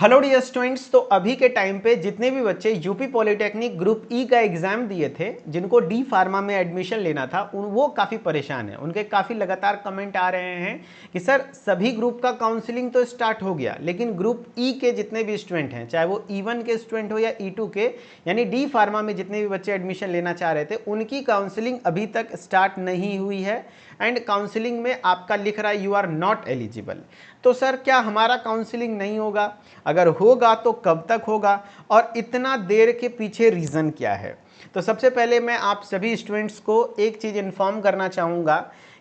Hello dear students. तो अभी के टाइम पे जितने भी बच्चे यूपी पॉलिटेक्निक ग्रुप ई का एग्जाम दिए थे, जिनको डी फार्मा में एडमिशन लेना था, वो काफ़ी परेशान हैं। उनके काफ़ी लगातार कमेंट आ रहे हैं कि सर सभी ग्रुप का काउंसलिंग तो स्टार्ट हो गया, लेकिन ग्रुप ई के जितने भी स्टूडेंट हैं, चाहे वो E1 के स्टूडेंट हो या E2 के, यानी डी फार्मा में जितने भी बच्चे एडमिशन लेना चाह रहे थे, उनकी काउंसलिंग अभी तक स्टार्ट नहीं हुई है। एंड काउंसलिंग में आपका लिख रहा है यू आर नॉट एलिजिबल। तो सर क्या हमारा काउंसलिंग नहीं होगा? अगर होगा तो कब तक होगा, और इतना देर के पीछे रीज़न क्या है? तो सबसे पहले मैं आप सभी स्टूडेंट्स को एक चीज़ इन्फॉर्म करना चाहूँगा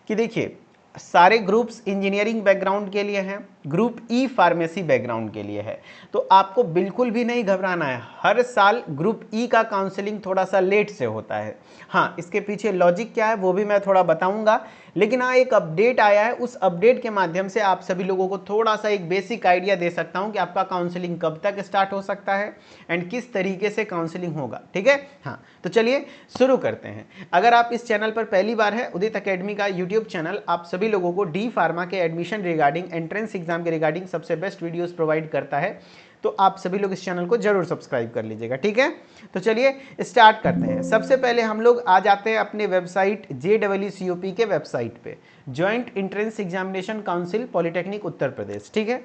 कि देखिए, सारे ग्रुप्स इंजीनियरिंग बैकग्राउंड के लिए हैं, ग्रुप ई फार्मेसी बैकग्राउंड के लिए है। तो आपको बिल्कुल भी नहीं घबराना है। हर साल ग्रुप ई का काउंसलिंग थोड़ा सा लेट से होता है। हाँ, इसके पीछे लॉजिक क्या है वो भी मैं थोड़ा बताऊंगा, लेकिन हाँ, एक अपडेट आया है, उस अपडेट के माध्यम से आप सभी लोगों को थोड़ा सा एक बेसिक आइडिया दे सकता हूं कि आपका काउंसलिंग कब तक स्टार्ट हो सकता है एंड किस तरीके से काउंसलिंग होगा। ठीक है, हाँ, तो चलिए शुरू करते हैं। अगर आप इस चैनल पर पहली बार है, उदित अकेडमी का यूट्यूब चैनल आप सभी लोगों को डी फार्मा के एडमिशन रिगार्डिंग, एंट्रेंस एग्जाम के रिगार्डिंग सबसे बेस्ट वीडियोस प्रोवाइड करता है। तो आप सभी लोग इस चैनल को जरूर सब्सक्राइब कर लीजिएगा। ठीक है, तो चलिए स्टार्ट करते हैं। सबसे पहले हम लोग आ जाते हैं अपने वेबसाइट JEECOP के वेबसाइट पे, joint entrance examination council polytechnic Uttar Pradesh. ठीक है,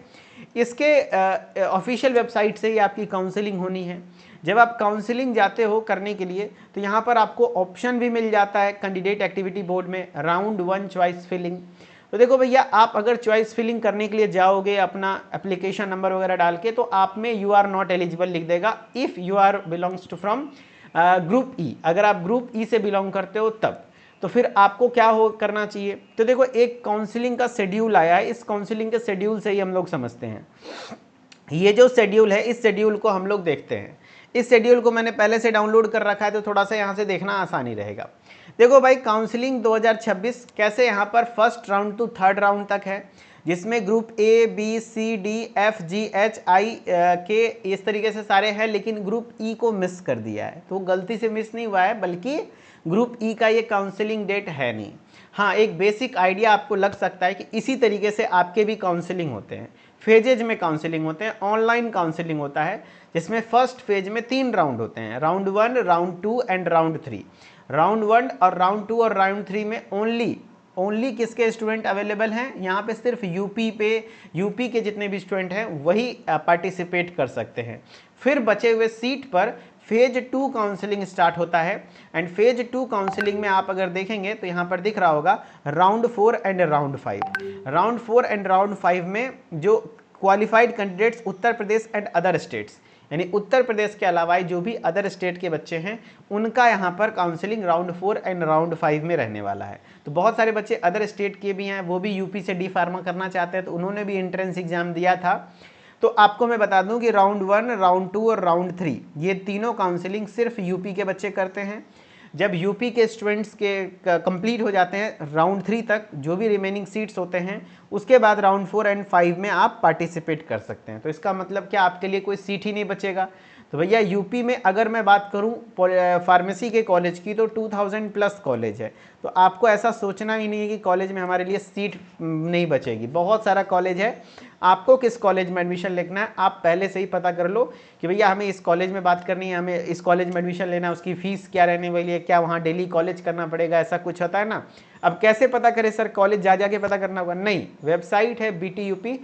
इसके ऑफिशियल वेबसाइट से ही आपकी काउंसलिंग होनी है। जब आप काउंसलिंग जाते हो करने के लिए, तो यहाँ पर आपको ऑप्शन भी मिल जाता है कैंडिडेट एक्टिविटी बोर्ड में, राउंड 1 चॉइस फिलिंग। तो देखो भैया, आप अगर चॉइस फिलिंग करने के लिए जाओगे अपना एप्लीकेशन नंबर वगैरह डाल के, तो आप में यू आर नॉट एलिजिबल लिख देगा if you are belongs to from group E. अगर आप ग्रुप ई से बिलोंग करते हो तब, तो फिर आपको क्या हो करना चाहिए? तो देखो, एक काउंसलिंग का शेड्यूल आया है, इस काउंसलिंग के शेड्यूल से ही हम लोग समझते हैं। ये जो शेड्यूल है, इस शेड्यूल को हम लोग देखते हैं। इस शेड्यूल को मैंने पहले से डाउनलोड कर रखा है, तो थोड़ा सा यहाँ से देखना आसानी रहेगा। देखो भाई, काउंसलिंग 2026 कैसे यहाँ पर first round to third round तक है, जिसमें group A B C D F G H I के इस तरीके से सारे हैं, लेकिन ग्रुप E को मिस कर दिया है। तो गलती से मिस नहीं हुआ है, बल्कि ग्रुप E का ये काउंसलिंग डेट है नहीं। हाँ, एक बेसिक आइडिया आपको लग सकता है कि इसी तरीके से आपके भी काउंसलिंग होते हैं, फेजेज में काउंसलिंग होते हैं, ऑनलाइन काउंसलिंग होता है, जिसमें फर्स्ट फेज में 3 राउंड होते हैं, round 1, round 2 and round 3। Round 1 और राउंड 2 और राउंड 3 में ओनली किसके स्टूडेंट अवेलेबल हैं? यहाँ पे सिर्फ यूपी के जितने भी स्टूडेंट हैं वही पार्टिसिपेट कर सकते हैं। फिर बचे हुए सीट पर फेज 2 काउंसलिंग स्टार्ट होता है। एंड फेज 2 काउंसलिंग में आप अगर देखेंगे तो यहाँ पर दिख रहा होगा round 4 and round 5। Round 4 and round 5 में जो qualified candidates Uttar Pradesh and other states, यानी उत्तर प्रदेश के अलावा जो भी अदर स्टेट के बच्चे हैं, उनका यहाँ पर काउंसलिंग राउंड 4 एंड राउंड 5 में रहने वाला है। तो बहुत सारे बच्चे अदर स्टेट के भी हैं, वो भी यूपी से डी फार्मा करना चाहते हैं, तो उन्होंने भी एंट्रेंस एग्जाम दिया था। तो आपको मैं बता दूं कि राउंड 1, राउंड 2 और राउंड 3 ये तीनों काउंसलिंग सिर्फ यूपी के बच्चे करते हैं। जब यूपी के स्टूडेंट्स के कंप्लीट हो जाते हैं राउंड 3 तक, जो भी रिमेनिंग सीट्स होते हैं, उसके बाद राउंड 4 एंड 5 में आप पार्टिसिपेट कर सकते हैं। तो इसका मतलब क्या, आपके लिए कोई सीट ही नहीं बचेगा। तो भैया, यूपी में अगर मैं बात करूं फार्मेसी के कॉलेज की, तो 2000 प्लस कॉलेज है। तो आपको ऐसा सोचना ही नहीं है कि कॉलेज में हमारे लिए सीट नहीं बचेगी, बहुत सारा कॉलेज है। आपको किस कॉलेज में एडमिशन लेना है, आप पहले से ही पता कर लो कि भैया हमें इस कॉलेज में बात करनी है, हमें इस कॉलेज में एडमिशन लेना है, उसकी फीस क्या रहने वाली है, क्या वहाँ डेली कॉलेज करना पड़ेगा, ऐसा कुछ होता है ना। अब कैसे पता करें सर, कॉलेज जा के पता करना होगा? नहीं, वेबसाइट है BTUP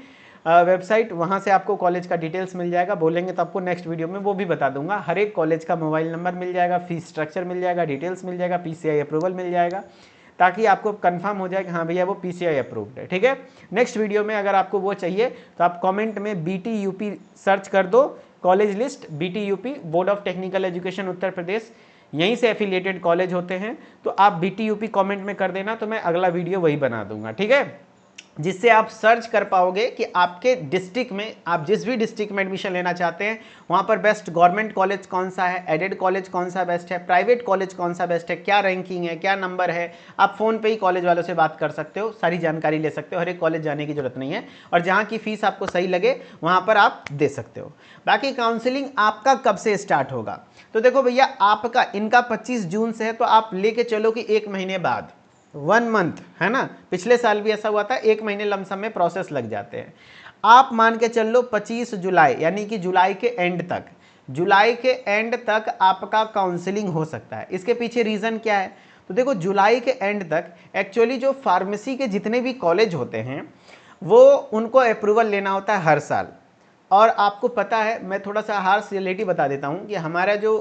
वेबसाइट, वहाँ से आपको कॉलेज का डिटेल्स मिल जाएगा। बोलेंगे तो आपको नेक्स्ट वीडियो में वो भी बता दूंगा। हर एक कॉलेज का मोबाइल नंबर मिल जाएगा, फीस स्ट्रक्चर मिल जाएगा, डिटेल्स मिल जाएगा, PCI अप्रूवल मिल जाएगा, ताकि आपको कंफर्म हो जाए कि हाँ भैया वो PCI अप्रूव्ड है। ठीक है, नेक्स्ट वीडियो में अगर आपको वो चाहिए तो आप कमेंट में BTUP सर्च कर दो, college list BTUP, board of technical education Uttar Pradesh, यहीं से एफिलिएटेड कॉलेज होते हैं। तो आप BTUP कमेंट में कर देना, तो मैं अगला वीडियो वही बना दूंगा। ठीक है, जिससे आप सर्च कर पाओगे कि आपके डिस्ट्रिक्ट में, आप जिस भी डिस्ट्रिक्ट में एडमिशन लेना चाहते हैं, वहाँ पर बेस्ट गवर्नमेंट कॉलेज कौन सा है, एडेड कॉलेज कौन सा बेस्ट है, प्राइवेट कॉलेज कौन सा बेस्ट है, क्या रैंकिंग है, क्या नंबर है। आप फ़ोन पे ही कॉलेज वालों से बात कर सकते हो, सारी जानकारी ले सकते हो, हर एक कॉलेज जाने की जरूरत नहीं है। और जहाँ की फीस आपको सही लगे वहाँ पर आप दे सकते हो। बाकी काउंसलिंग आपका कब से स्टार्ट होगा? तो देखो भैया, आपका इनका 25 जून से है, तो आप लेके चलो कि 1 महीने बाद, 1 मंथ है ना। पिछले साल भी ऐसा हुआ था, 1 महीने लमसम में प्रोसेस लग जाते हैं। आप मान के चल लो 25 जुलाई यानी कि जुलाई के एंड तक, जुलाई के एंड तक आपका काउंसलिंग हो सकता है। इसके पीछे रीज़न क्या है? तो देखो जुलाई के एंड तक एक्चुअली जो फार्मेसी के जितने भी कॉलेज होते हैं वो उनको अप्रूवल लेना होता है हर साल। और आपको पता है, मैं थोड़ा सा हार्श रियलिटी बता देता हूँ कि हमारा जो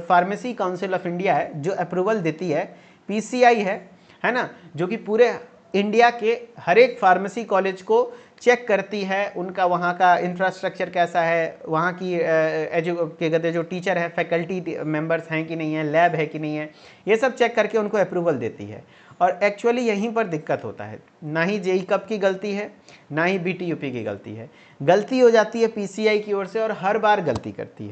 फार्मेसी काउंसिल ऑफ इंडिया है जो अप्रूवल देती है, पीसीआई है ना, जो कि पूरे इंडिया के हर एक फार्मेसी कॉलेज को चेक करती है, उनका वहाँ का इंफ्रास्ट्रक्चर कैसा है, वहाँ की क्या कहते हैं जो टीचर है, फैकल्टी मेंबर्स हैं कि नहीं है, लैब है कि नहीं है, ये सब चेक करके उनको अप्रूवल देती है। और एक्चुअली यहीं पर दिक्कत होता है, ना ही जेई कप की गलती है ना ही बीटीयूपी की गलती है, गलती हो जाती है पीसीआई की ओर से और हर बार गलती करती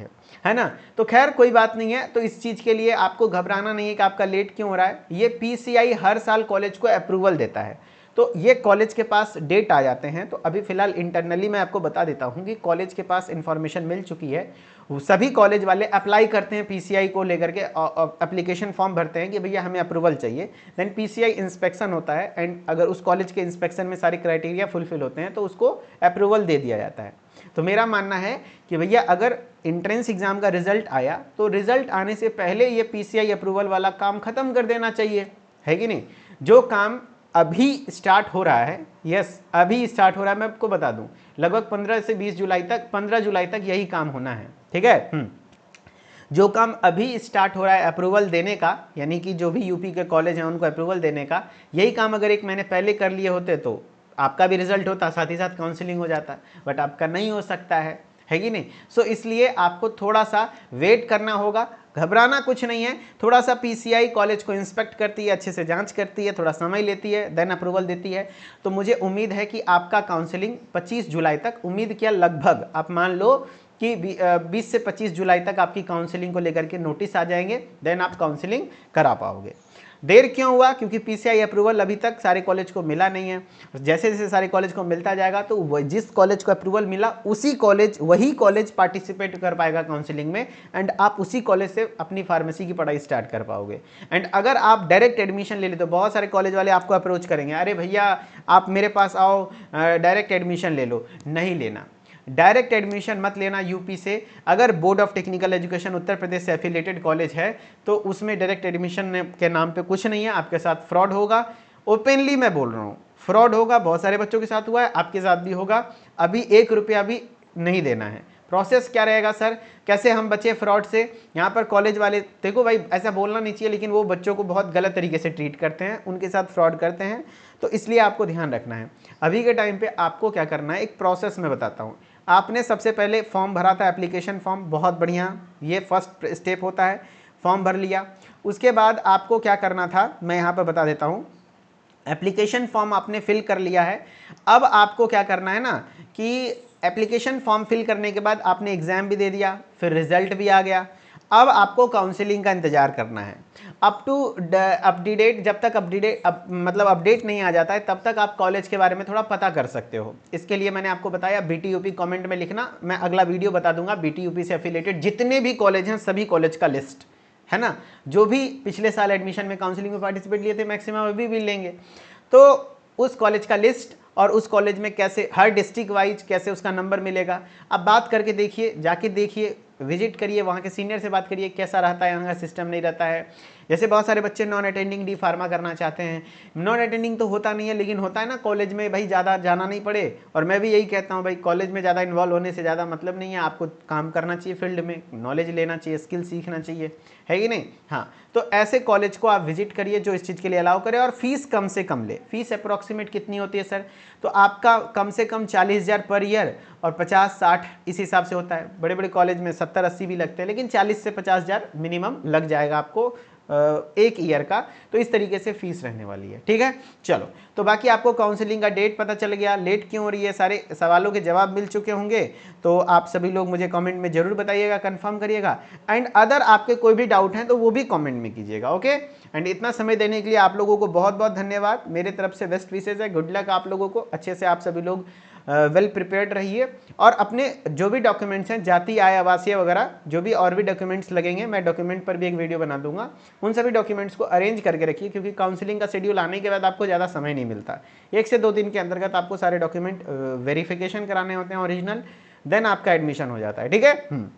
है ना। तो खैर कोई बात नहीं है, तो इस चीज़ के लिए आपको घबराना नहीं है कि आपका लेट क्यों हो रहा है। ये पीसीआई हर साल कॉलेज को अप्रूवल देता है, तो ये कॉलेज के पास डेट आ जाते हैं। तो अभी फिलहाल इंटरनली मैं आपको बता देता हूँ कि कॉलेज के पास इन्फॉर्मेशन मिल चुकी है, सभी कॉलेज वाले अप्लाई करते हैं पीसीआई को लेकर के, एप्लीकेशन फॉर्म भरते हैं कि भैया हमें अप्रूवल चाहिए, देन पीसीआई इंस्पेक्शन होता है एंड अगर उस कॉलेज के इंस्पेक्शन में सारे क्राइटेरिया फुलफिल होते हैं तो उसको अप्रूवल दे दिया जाता है। तो मेरा मानना है कि भैया अगर एंट्रेंस एग्जाम का रिजल्ट आया तो रिजल्ट आने से पहले ये पीसीआई अप्रूवल वाला काम खत्म कर देना चाहिए, है कि नहीं। जो काम अभी स्टार्ट हो रहा है, यस अभी स्टार्ट हो रहा है, मैं आपको बता दूं लगभग 15 से 20 जुलाई तक, 15 जुलाई तक यही काम होना है, ठीक है। जो काम अभी स्टार्ट हो रहा है अप्रूवल देने का, यानी कि जो भी यूपी के कॉलेज हैं उनको अप्रूवल देने का, यही काम अगर 1 महीने पहले कर लिए होते तो आपका भी रिजल्ट होता, साथ ही साथ काउंसलिंग हो जाता, बट आपका नहीं हो सकता है कि नहीं। सो इसलिए आपको थोड़ा सा वेट करना होगा, घबराना कुछ नहीं है। थोड़ा सा पीसीआई कॉलेज को इंस्पेक्ट करती है, अच्छे से जांच करती है, थोड़ा समय लेती है, देन अप्रूवल देती है। तो मुझे उम्मीद है कि आपका काउंसलिंग 25 जुलाई तक, उम्मीद किया लगभग आप मान लो कि 20 से 25 जुलाई तक आपकी काउंसलिंग को लेकर के नोटिस आ जाएंगे, देन आप काउंसलिंग करा पाओगे। देर क्यों हुआ? क्योंकि पीसीआई अप्रूवल अभी तक सारे कॉलेज को मिला नहीं है। जैसे जैसे सारे कॉलेज को मिलता जाएगा तो जिस कॉलेज को अप्रूवल मिला वही कॉलेज पार्टिसिपेट कर पाएगा काउंसलिंग में, एंड आप उसी कॉलेज से अपनी फार्मेसी की पढ़ाई स्टार्ट कर पाओगे। एंड अगर आप डायरेक्ट एडमिशन ले लेते तो बहुत सारे कॉलेज वाले आपको अप्रोच करेंगे, अरे भैया आप मेरे पास आओ डायरेक्ट एडमिशन ले लो। नहीं लेना, डायरेक्ट एडमिशन मत लेना यूपी से। अगर board of technical education Uttar प्रदेश से एफिलेटेड कॉलेज है तो उसमें डायरेक्ट एडमिशन के नाम पे कुछ नहीं है, आपके साथ फ्रॉड होगा। ओपनली मैं बोल रहा हूँ, फ्रॉड होगा, बहुत सारे बच्चों के साथ हुआ है, आपके साथ भी होगा। अभी 1 रुपया भी नहीं देना है। प्रोसेस क्या रहेगा सर, कैसे हम बचे फ्रॉड से? यहाँ पर कॉलेज वाले, देखो भाई ऐसा बोलना नहीं चाहिए, लेकिन वो बच्चों को बहुत गलत तरीके से ट्रीट करते हैं, उनके साथ फ्रॉड करते हैं, तो इसलिए आपको ध्यान रखना है। अभी के टाइम पे आपको क्या करना है, एक प्रोसेस में बताता हूँ। आपने सबसे पहले फॉर्म भरा था, एप्लीकेशन फॉर्म, बहुत बढ़िया, ये फर्स्ट स्टेप होता है, फॉर्म भर लिया। उसके बाद आपको क्या करना था मैं यहाँ पर बता देता हूँ। एप्लीकेशन फॉर्म आपने फिल कर लिया है, अब आपको क्या करना है ना कि एप्लीकेशन फॉर्म फिल करने के बाद आपने एग्ज़ाम भी दे दिया, फिर रिजल्ट भी आ गया, अब आपको काउंसलिंग का इंतज़ार करना है। अप टू अपडेट, जब तक मतलब अपडेट नहीं आ जाता है तब तक आप कॉलेज के बारे में थोड़ा पता कर सकते हो। इसके लिए मैंने आपको बताया बीटीयूपी, कमेंट में लिखना, मैं अगला वीडियो बता दूंगा बीटीयूपी से एफिलेटेड जितने भी कॉलेज हैं सभी कॉलेज का लिस्ट, है ना। जो भी पिछले साल एडमिशन में काउंसलिंग में पार्टिसिपेट लिए थे मैक्सिमम अभी भी लेंगे, तो उस कॉलेज का लिस्ट और उस कॉलेज में कैसे हर डिस्ट्रिक्ट वाइज कैसे उसका नंबर मिलेगा, आप बात करके देखिए, जाके देखिए, विजिट करिए, वहाँ के सीनियर से बात करिए कैसा रहता है, यहाँ का सिस्टम नहीं रहता है। जैसे बहुत सारे बच्चे नॉन अटेंडिंग डी फार्मा करना चाहते हैं, नॉन अटेंडिंग तो होता नहीं है, लेकिन होता है ना कॉलेज में भाई ज़्यादा जाना नहीं पड़े। और मैं भी यही कहता हूँ भाई, कॉलेज में ज़्यादा इन्वॉल्व होने से ज़्यादा मतलब नहीं है, आपको काम करना चाहिए, फील्ड में नॉलेज लेना चाहिए, स्किल सीखना चाहिए, है कि नहीं। हाँ, तो ऐसे कॉलेज को आप विजिट करिए जो इस चीज़ के लिए अलाउ करे, और फीस कम से कम ले। फीस अप्रॉक्सीमेट कितनी होती है सर? तो आपका कम से कम 40,000 पर ईयर और 50-60 इस हिसाब से होता है। बड़े बड़े कॉलेज में 70-80 भी लगते हैं, लेकिन 40 से 50,000 मिनिमम लग जाएगा आपको 1 ईयर का। तो इस तरीके से फीस रहने वाली है, ठीक है। चलो, तो बाकी आपको काउंसलिंग का डेट पता चल गया, लेट क्यों हो रही है, सारे सवालों के जवाब मिल चुके होंगे। तो आप सभी लोग मुझे कमेंट में जरूर बताइएगा, कंफर्म करिएगा, एंड अदर आपके कोई भी डाउट हैं तो वो भी कमेंट में कीजिएगा, ओके। एंड इतना समय देने के लिए आप लोगों को बहुत बहुत धन्यवाद। मेरे तरफ से बेस्ट विशेष है, गुड लक आप लोगों को, अच्छे से आप सभी लोग वेल प्रिपेयर्ड रहिए और अपने जो भी डॉक्यूमेंट्स हैं, जाति, आय, आवासीय वगैरह जो भी और भी डॉक्यूमेंट्स लगेंगे, मैं डॉक्यूमेंट पर भी एक वीडियो बना दूंगा, उन सभी डॉक्यूमेंट्स को अरेंज करके रखिए, क्योंकि काउंसलिंग का शेड्यूल आने के बाद आपको ज़्यादा समय नहीं मिलता। 1 से 2 दिन के अंतर्गत आपको सारे डॉक्यूमेंट वेरिफिकेशन कराने होते हैं ओरिजिनल, देन आपका एडमिशन हो जाता है। ठीक है,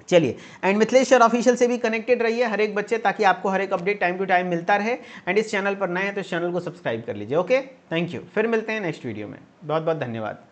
चलिए। एंड मिथिलेश सर ऑफिशियल से भी कनेक्टेड रहिए हर एक बच्चे, ताकि आपको हर एक अपडेट टाइम टू टाइम मिलता रहे। एंड इस चैनल पर नए हैं तो इस चैनल को सब्सक्राइब कर लीजिए। Okay, thank you. फिर मिलते हैं नेक्स्ट वीडियो में। बहुत बहुत धन्यवाद।